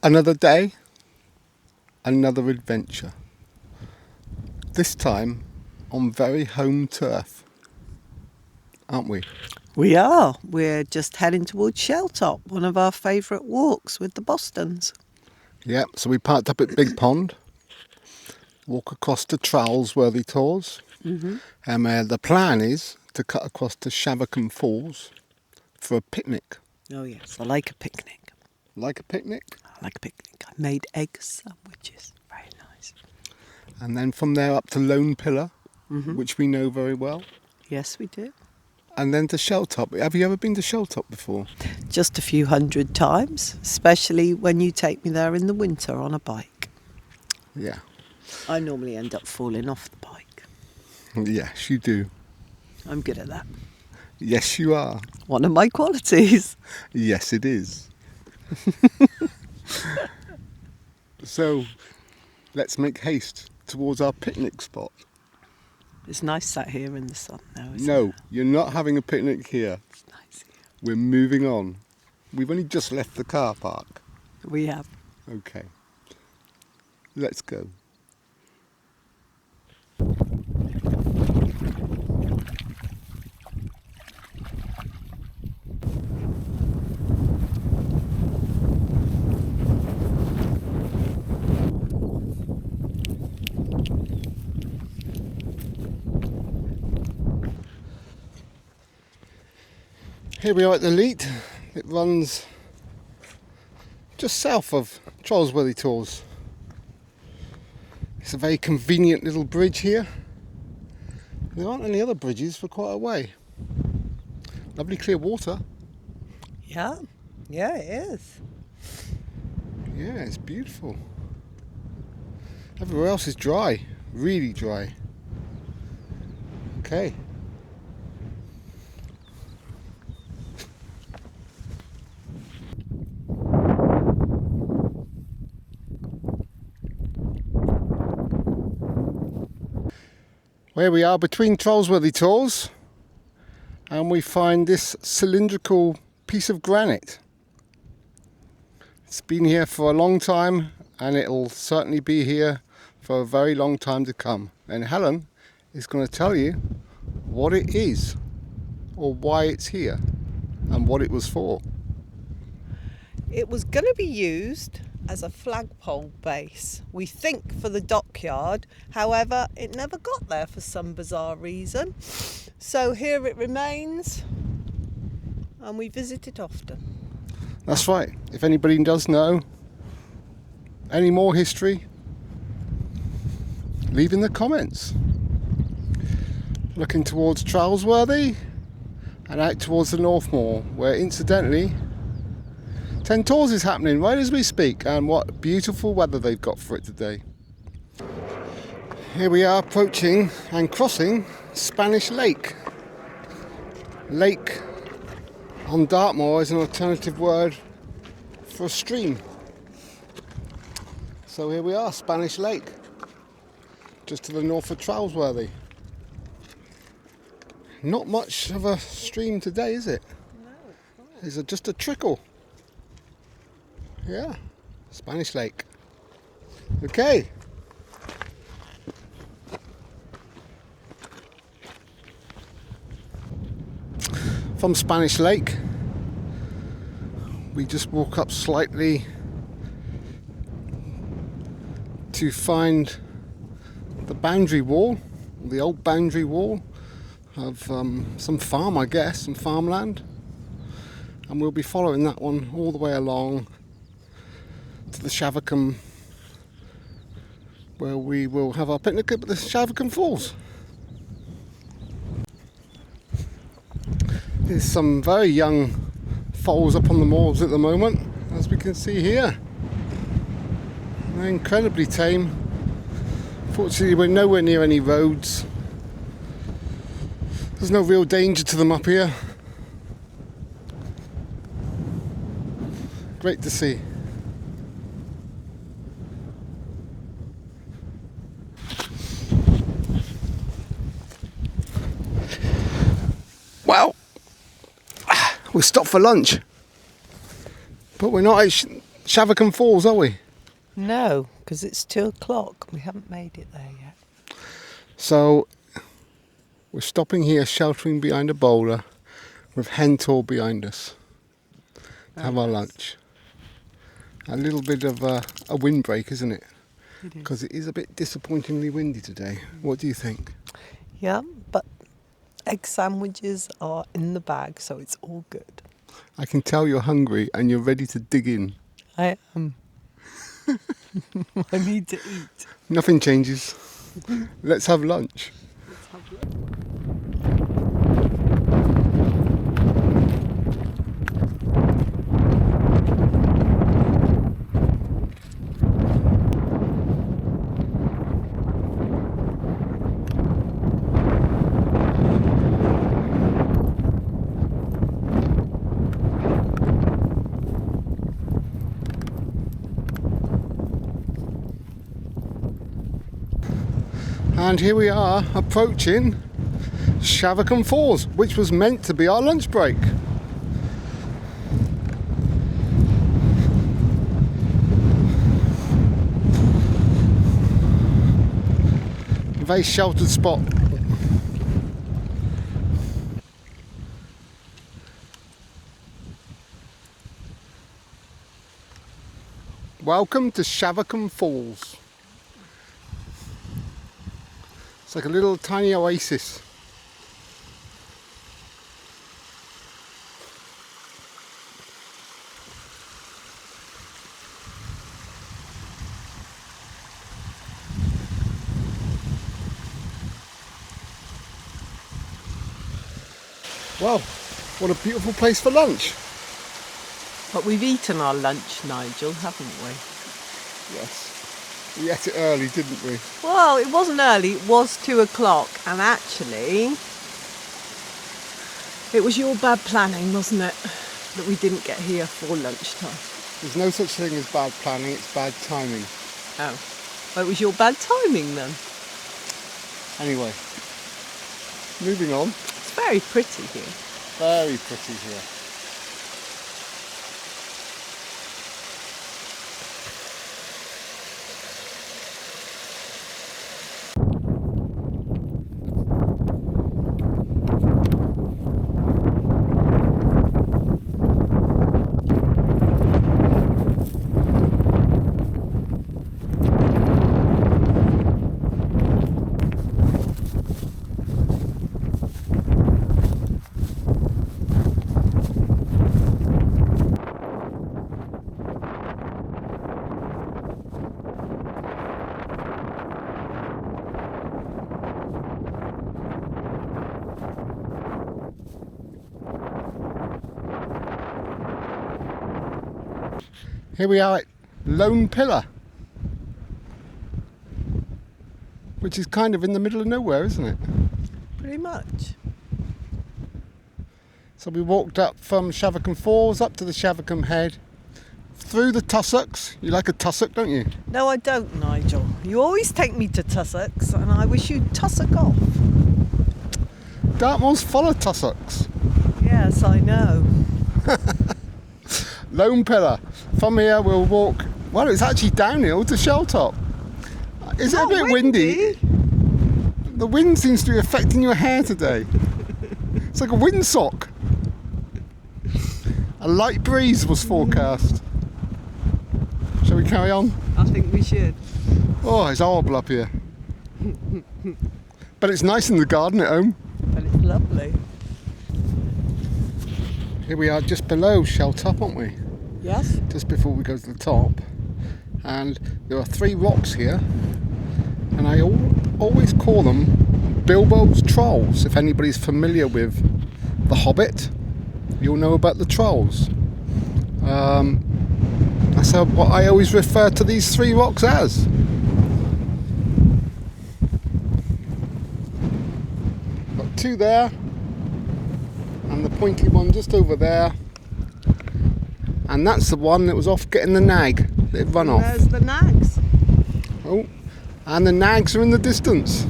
Another day, another adventure. This time on very home turf, aren't we? We are. We're just heading towards Sheltop, one of our favourite walks with the Bostons. Yeah, so we parked up at Big Pond, walk across to Trowlesworthy Tors, and the plan is to cut across to Shavercombe Falls for a picnic. Oh yes, I like a picnic. Like a picnic? I like a picnic. I made egg sandwiches. Very nice. And then from there up to Lone Pillar, which we know very well. Yes, we do. And then to Sheltop. Have you ever been to Sheltop before? Just a few hundred times, especially when you take me there in the winter on a bike. Yeah. I normally end up falling off the bike. Yes, you do. I'm good at that. Yes, you are. One of my qualities. Yes, it is. So, let's make haste towards our picnic spot. It's nice sat here in the sun now, isn't it? No, you're not having a picnic here. It's nice here. We're moving on. We've only just left the car park. We have. Okay. Let's go. Here we are at the Leat. It runs just south of Trowlesworthy Tors. It's a very convenient little bridge here. There aren't any other bridges for quite a way. Lovely clear water. Yeah, it is. Yeah, it's beautiful. Everywhere else is dry, really dry. Okay. Where we are between Trowlesworthy Tors, and we find this cylindrical piece of granite. It's been here for a long time, and it'll certainly be here for a very long time to come. And Helen is going to tell you what it is, or why it's here, and what it was for. It was going to be used as a flagpole base, we think, for the dockyard. However, it never got there for some bizarre reason. So here it remains, and we visit it often. That's right. If anybody does know any more history, leave in the comments. Looking towards Trowlesworthy and out towards the North Moor, where incidentally 10 Tors is happening right as we speak, and what beautiful weather they've got for it today. Here we are approaching and crossing Spanish Lake. Lake on Dartmoor is an alternative word for a stream. So here we are, Spanish Lake, just to the north of Trowlesworthy. Not much of a stream today, is it? No, It's just a trickle. Yeah, Spanish Lake. Okay. From Spanish Lake, we just walk up slightly to find the boundary wall, the old boundary wall of some farm, I guess, some farmland. And we'll be following that one all the way along to the Shavercombe, where we will have our picnic at the Shavercombe Falls. There's some very young foals up on the moors at the moment, as we can see here. They're incredibly tame. Fortunately, we're nowhere near any roads. There's no real danger to them up here. Great to see. Well, we stopped for lunch, but we're not Shavercombe Falls, are we? No, because it's 2 o'clock. We haven't made it there yet. So we're stopping here, sheltering behind a boulder with Hentor behind us to have our lunch. A little bit of a windbreak, isn't it? It is. Because it is a bit disappointingly windy today. What do you think? Yeah, but egg sandwiches are in the bag, so it's all good. I can tell you're hungry and you're ready to dig in. I am. I need to eat. Nothing changes. Let's have lunch. Let's have lunch. And here we are approaching Shavercombe Falls, which was meant to be our lunch break. A very sheltered spot. Welcome to Shavercombe Falls. It's like a little tiny oasis. Well, what a beautiful place for lunch. But we've eaten our lunch, Nigel, haven't we? Yes. We ate it early, didn't we? Well, it wasn't early, it was 2 o'clock, and actually, it was your bad planning, wasn't it, that we didn't get here for lunchtime? There's no such thing as bad planning, it's bad timing. Oh, well, it was your bad timing then. Anyway, moving on. It's very pretty here. Very pretty here. Here we are at Lone Pillar, which is kind of in the middle of nowhere, isn't it? Pretty much. So we walked up from Shavercombe Falls up to the Shavercombe Head, through the tussocks. You like a tussock, don't you? No, I don't, Nigel. You always take me to tussocks, and I wish you'd tussock off. Dartmoor's full of tussocks. Yes, I know. Lone Pillar. From here we'll walk, well, it's actually downhill to Shelltop. Is it a bit windy? The wind seems to be affecting your hair today. It's like a windsock. A light breeze was forecast. Shall we carry on? I think we should. Oh, it's horrible up here. But it's nice in the garden at home. But it's lovely. Here we are just below Shelltop, aren't we? Yes? Just before we go to the top. And there are 3 rocks here. And I always call them Bilbo's Trolls. If anybody's familiar with the Hobbit, you'll know about the trolls. That's what I always refer to these 3 rocks as. Got 2 there, and the pointy one just over there. And that's the one that was off getting the nag. They've run off. There's the nags. Oh, and the nags are in the distance.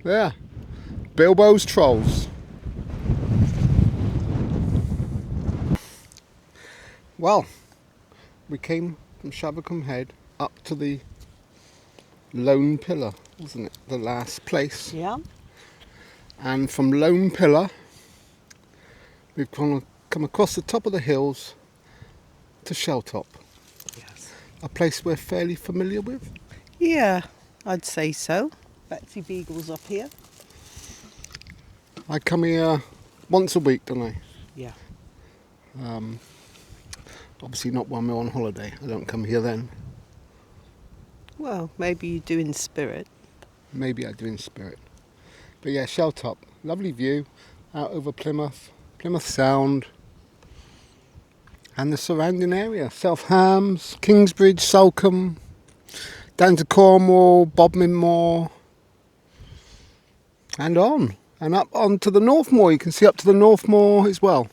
There. Bilbo's Trolls. Well, we came from Shavercombe Head up to the Lone Pillar, wasn't it? The last place. Yeah. And from Lone Pillar, we've come across the top of the hills to Sheltop, Yes. a place we're fairly familiar with. Yeah, I'd say so. Betsy Beagle's up here. I come here once a week, don't I? Yeah. Obviously not when we're on holiday. I don't come here then. Well, maybe you do in spirit. Maybe I do in spirit. But yeah, Sheltop, lovely view out over Plymouth, Plymouth Sound, and the surrounding area. South Hams, Kingsbridge, Salcombe, down to Cornwall, Bodmin Moor, and on. And up onto the Northmoor. You can see up to the Northmoor as well.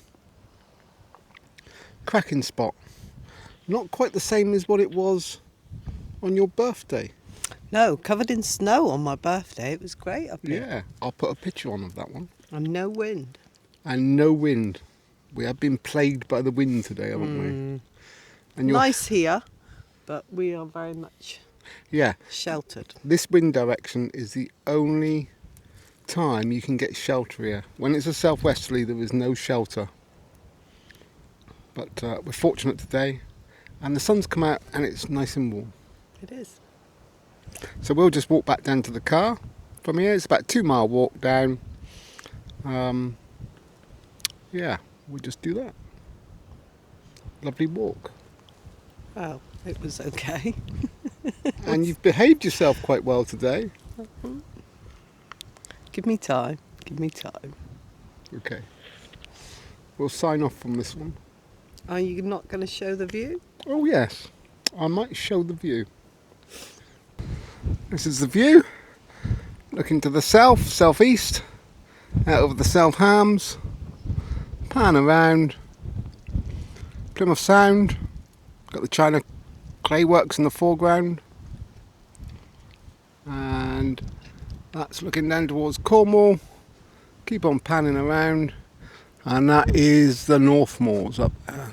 Cracking spot. Not quite the same as what it was on your birthday. No, covered in snow on my birthday. It was great up here. Yeah, I'll put a picture on of that one. And no wind. And no wind. We have been plagued by the wind today, haven't we? And Nice here, but we are very much sheltered. This wind direction is the only time you can get shelter here. When it's a southwesterly, there is no shelter. But we're fortunate today, and the sun's come out and it's nice and warm. It is. So we'll just walk back down to the car from here. It's about a 2-mile walk down. Yeah, we'll just do that. Lovely walk. Well, it was okay. And you've behaved yourself quite well today. Give me time. Give me time. Okay. We'll sign off from this one. Are you not going to show the view? Oh yes, I might show the view. This is the view. Looking to the south, southeast, out over the South Hams. Pan around. Plymouth Sound. Got the China Clay Works in the foreground. And that's looking down towards Cornwall. Keep on panning around. And that is the Northmoors up there.